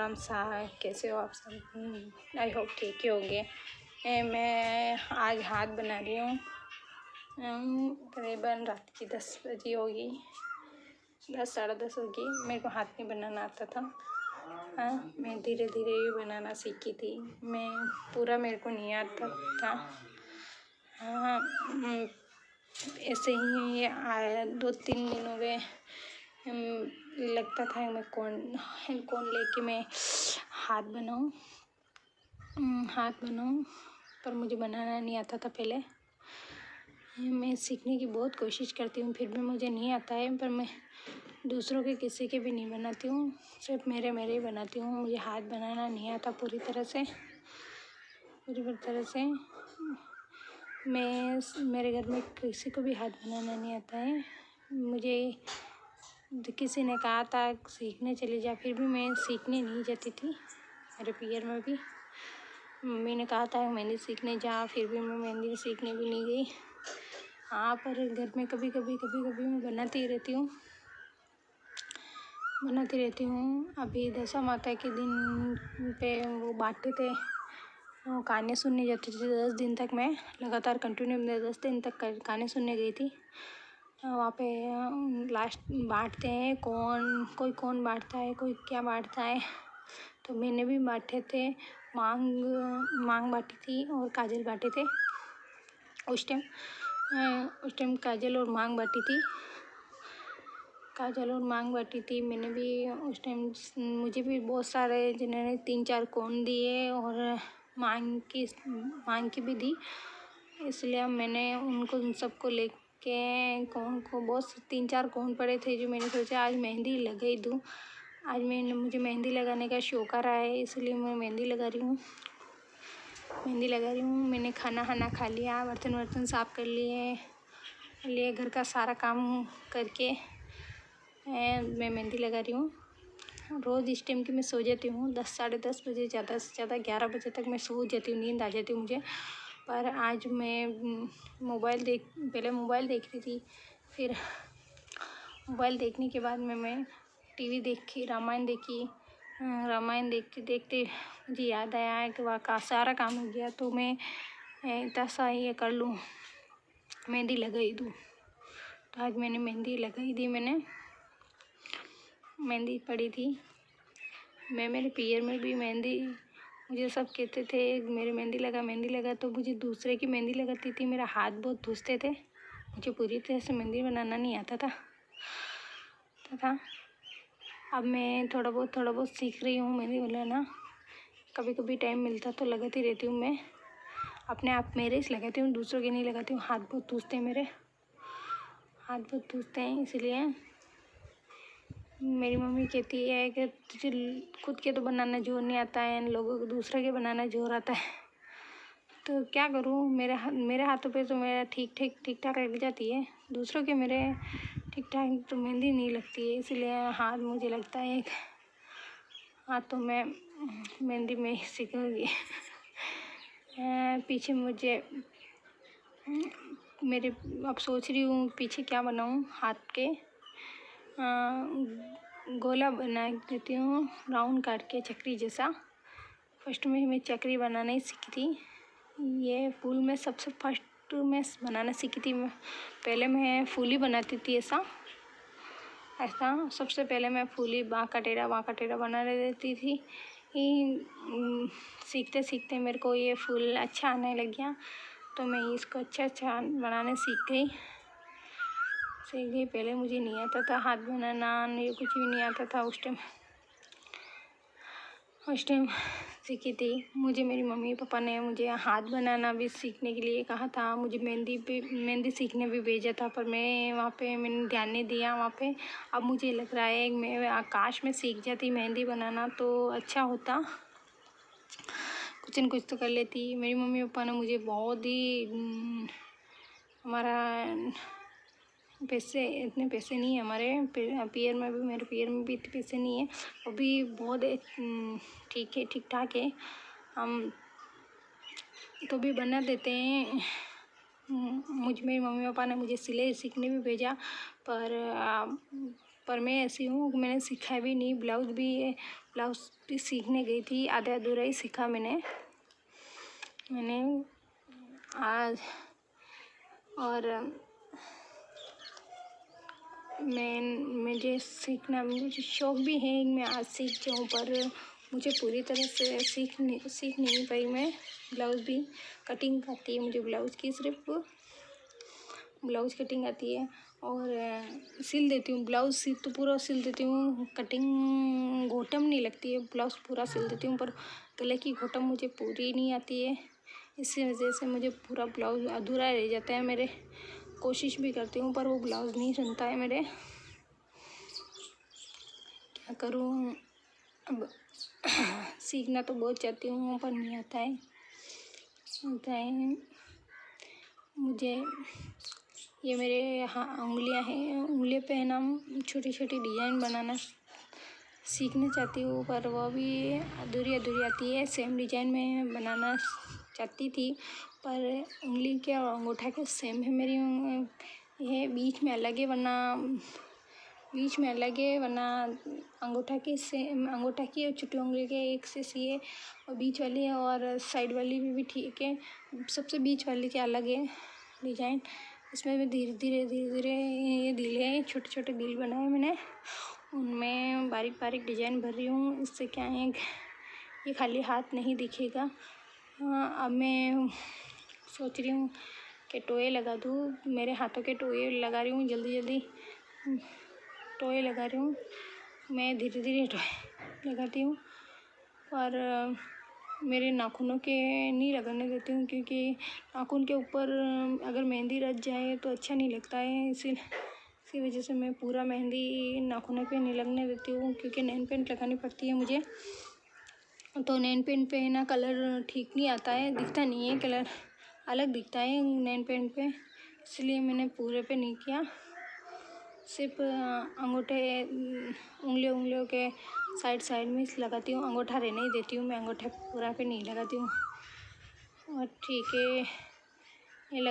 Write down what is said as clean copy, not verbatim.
राम सा। कैसे हो आप सब? आई होप ठीक ही होंगे। मैं आज हाथ बना रही हूँ। करीबन रात की 10 बजी होगी, 10 साढ़े 10 होगी। मेरे को हाथ नहीं बनाना आता था। मैं धीरे धीरे ही बनाना सीखी थी। मैं पूरा मेरे को नहीं आता था। ऐसे ही आया 2-3 दिनों में लगता था मैं कौन लेके मैं हाथ बनाऊं, पर मुझे बनाना नहीं आता था पहले। मैं सीखने की बहुत कोशिश करती हूँ, फिर भी मुझे नहीं आता है। पर मैं दूसरों के किसी के भी नहीं बनाती हूँ, सिर्फ मेरे ही बनाती हूँ। मुझे हाथ बनाना नहीं आता पूरी तरह से। मेरे घर में किसी को भी हाथ बनाना नहीं आता है। मुझे किसी ने कहा था सीखने चली जा, फिर भी मैं सीखने नहीं जाती थी। मेरे पियर में भी मम्मी ने कहा था मेहंदी सीखने जा, फिर भी मैं मेहंदी सीखने भी नहीं गई। पर घर में कभी कभी मैं बनाती रहती हूँ। अभी दशा माता के दिन पे वो बांटते थे, वो गाने सुनने जाती थी। 10 दिन तक मैं लगातार कंटिन्यू 10 दिन तक गाने सुनने गई थी। वहाँ पे लास्ट बांटते हैं, कोई कौन बांटता है, कोई क्या बांटता है। तो मैंने भी बांटे थे। मांग बांटी थी और काजल बांटे थे। उस टाइम काजल और मांग बांटी थी मैंने भी उस टाइम। मुझे भी बहुत सारे जिन्होंने 3-4 कोन दिए और मांग की भी दी, इसलिए मैंने उन सबको लेके कोन को बहुत 3-4 कोन पड़े थे, जो मैंने सोचा आज मेहंदी लगा ही दूँ। आज मुझे मेहंदी लगाने का शौक आ रहा है, इसलिए मैं मेहंदी लगा रही हूँ। मैंने खाना खा लिया, बर्तन साफ कर लिए घर का सारा काम करके मैं मेहंदी लगा रही हूँ। रोज़ इस टाइम की मैं सो जाती हूँ, 10 साढ़े 10 बजे, ज़्यादा से ज़्यादा 11 बजे तक मैं सो जाती हूँ, नींद आ जाती है मुझे। पर आज मैं पहले मोबाइल देख रही थी, फिर मोबाइल देखने के बाद मैं टीवी देखी, रामायण देखते देखते मुझे याद आया कि वहाँ का सारा काम हो गया, तो मैं इतना सा ये कर लूँ, मेहंदी लगाई दूँ। तो आज मैंने मेहंदी लगाई दी। मैंने मेहंदी पड़ी थी। मेरे पियर में भी मेहंदी, मुझे सब कहते थे मेरी मेहंदी लगा, तो मुझे दूसरे की मेहंदी लगाती थी। मेरा हाथ बहुत धुसते थे, मुझे पूरी तरह से मेहंदी बनाना नहीं आता था। अब मैं थोड़ा बहुत सीख रही हूँ मेहंदी बनाना। कभी कभी टाइम मिलता तो लगाती रहती हूँ। मैं अपने आप मेरे ही लगाती हूँ, दूसरों के नहीं लगाती हूँ। हाथ बहुत धुसते हैं इसलिए मेरी मम्मी कहती है कि तुझे खुद के तो बनाना जोर नहीं आता है, लोगों को दूसरे के बनाना जोर आता है। तो क्या करूँ, मेरे हाथों पे तो मेरा ठीक ठाक लग जाती है, दूसरों के मेरे ठीक ठाक तो मेहंदी नहीं लगती है। इसलिए हाथ मुझे लगता है तो मैं मेहंदी में ही सीखूँगी। पीछे मुझे अब सोच रही हूँ पीछे क्या बनाऊँ। हाथ के गोला बना देती हूँ, राउंड काट के चक्री जैसा। फर्स्ट में मैं चक्री बनाना ही सीखी थी। ये फूल में सबसे फर्स्ट में बनाना सीखी थी। पहले मैं फूली बनाती थी ऐसा सबसे पहले मैं फूली बाँका टेढ़ा बना देती थी। सीखते मेरे को ये फूल अच्छा आने लग गया, तो मैं इसको अच्छा बनाने सीख गई। पहले मुझे नहीं आता था हाथ बनाना, ये कुछ भी नहीं आता था उस टाइम सीखी थी। मुझे मेरी मम्मी पापा ने मुझे हाथ बनाना भी सीखने के लिए कहा था। मुझे मेहंदी सीखने भी भेजा था, पर मैंने ध्यान नहीं दिया वहाँ पे। अब मुझे लग रहा है मैं आकाश में सीख जाती मेहंदी बनाना तो अच्छा होता, कुछ न कुछ तो कर लेती। मेरी मम्मी पापा ने मुझे बहुत ही इतने पैसे नहीं है हमारे पियर में भी, मेरे पियर में भी इतने पैसे नहीं है। वो भी बहुत ठीक ठाक है, हम तो भी बना देते हैं। मेरी मम्मी पापा ने मुझे सिलाई सीखने भी भेजा, पर पर मैं ऐसी हूँ कि मैंने सीखा भी नहीं। ब्लाउज़ भी सीखने गई थी, आधा अधूरा ही सीखा मैंने आज। और मुझे शौक़ भी है, मैं आज सीख जाऊँ, पर मुझे पूरी तरह से सीख नहीं पाई मैं। ब्लाउज़ भी कटिंग आती है मुझे, ब्लाउज़ की सिर्फ ब्लाउज़ कटिंग आती है और सिल देती हूँ। ब्लाउज़ तो पूरा सिल देती हूँ, कटिंग घोटम नहीं लगती है। ब्लाउज़ पूरा सिल देती हूँ पर गले की घोटम मुझे पूरी नहीं आती है। इसी वजह से मुझे पूरा ब्लाउज़ अधूरा रह जाता है मेरे। कोशिश भी करती हूँ पर वो ब्लाउज़ नहीं सिलता है मेरे। क्या करूँ अब। सीखना तो बहुत चाहती हूँ पर नहीं आता है मुझे। ये मेरे उंगलियाँ हैं, उंगलियों पे है ना छोटी छोटी डिज़ाइन बनाना सीखना चाहती हूँ, पर वो भी अधूरी आती है। सेम डिज़ाइन में बनाना चाहती थी पर उंगली के और अंगूठा के सेम है मेरी। ये बीच में अलग है, वरना अंगूठा की और छोटी उंगली के एक से सिए और बीच वाली और साइड वाली भी ठीक है। सबसे बीच वाली के अलग है डिज़ाइन। इसमें मैं धीरे धीरे ये दिल है, छोटे छोटे दिल बनाए मैंने, उनमें बारीक डिज़ाइन भर रही हूँ। इससे क्या है, ये खाली हाथ नहीं दिखेगा। अब मैं सोच रही हूँ कि टोए लगा दूँ। मेरे हाथों के टोए लगा रही हूँ, जल्दी टोए लगा रही हूँ। मैं धीरे धीरे टोए लगाती हूँ और मेरे नाखूनों के नहीं लगाने देती हूँ, क्योंकि नाखून के ऊपर अगर मेहंदी रच जाए तो अच्छा नहीं लगता है। इसी वजह से मैं पूरा मेहंदी नाखूनों पे नहीं लगने देती हूँ, क्योंकि नेल पेंट लगानी पड़ती है मुझे। तो नेल पेंट पे ना कलर ठीक नहीं आता है, दिखता नहीं है, कलर अलग दिखता है नेल पेंट पे। इसलिए मैंने पूरे पे नहीं किया, सिर्फ उंगलियों के साइड में लगाती हूँ। अंगूठा रहने ही देती हूँ मैं, अंगूठा पूरा पे नहीं लगाती हूँ। और ठीक है।